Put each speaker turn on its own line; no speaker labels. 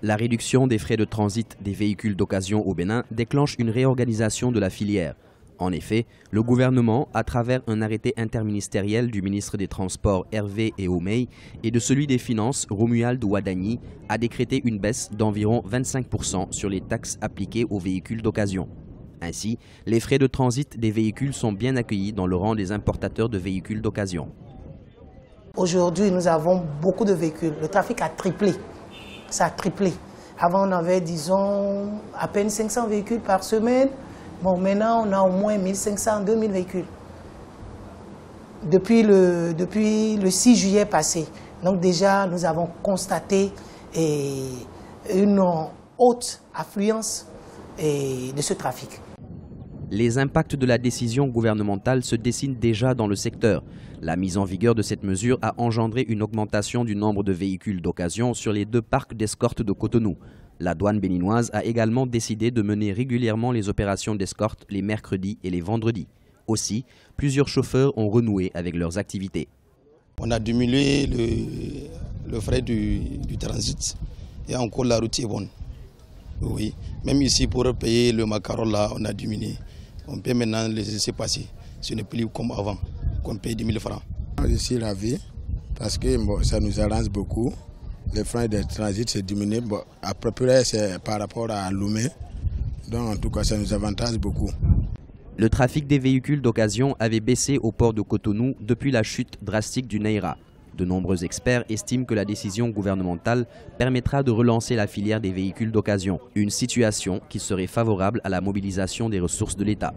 La réduction des frais de transit des véhicules d'occasion au Bénin déclenche une réorganisation de la filière. En effet, le gouvernement, à travers un arrêté interministériel du ministre des Transports Hervé Eomei et de celui des Finances Romuald Ouadani, a décrété une baisse d'environ 25% sur les taxes appliquées aux véhicules d'occasion. Ainsi, les frais de transit des véhicules sont bien accueillis dans le rang des importateurs de véhicules d'occasion.
Aujourd'hui, nous avons beaucoup de véhicules. Le trafic a triplé. Ça a triplé. Avant, on avait, disons, à peine 500 véhicules par semaine. Bon, maintenant, on a au moins 1500, 2000 véhicules. Depuis le 6 juillet passé. Donc déjà, nous avons constaté une haute affluence de ce trafic.
Les impacts de la décision gouvernementale se dessinent déjà dans le secteur. La mise en vigueur de cette mesure a engendré une augmentation du nombre de véhicules d'occasion sur les 2 parcs d'escorte de Cotonou. La douane béninoise a également décidé de mener régulièrement les opérations d'escorte les mercredis et les vendredis. Aussi, plusieurs chauffeurs ont renoué avec leurs activités.
On a diminué le frais du transit et encore la route est bonne. Oui, même ici pour payer le macaron là, on a diminué. On peut maintenant les laisser passer. Ce n'est plus comme avant, qu'on paye 10 000 francs.
Je suis ravi parce que ça nous arrange beaucoup. Les frais de transit se diminuent. À peu près, c'est par rapport à Lomé. Donc en tout cas, ça nous avantage beaucoup.
Le trafic des véhicules d'occasion avait baissé au port de Cotonou depuis la chute drastique du Naira. De nombreux experts estiment que la décision gouvernementale permettra de relancer la filière des véhicules d'occasion, une situation qui serait favorable à la mobilisation des ressources de l'État.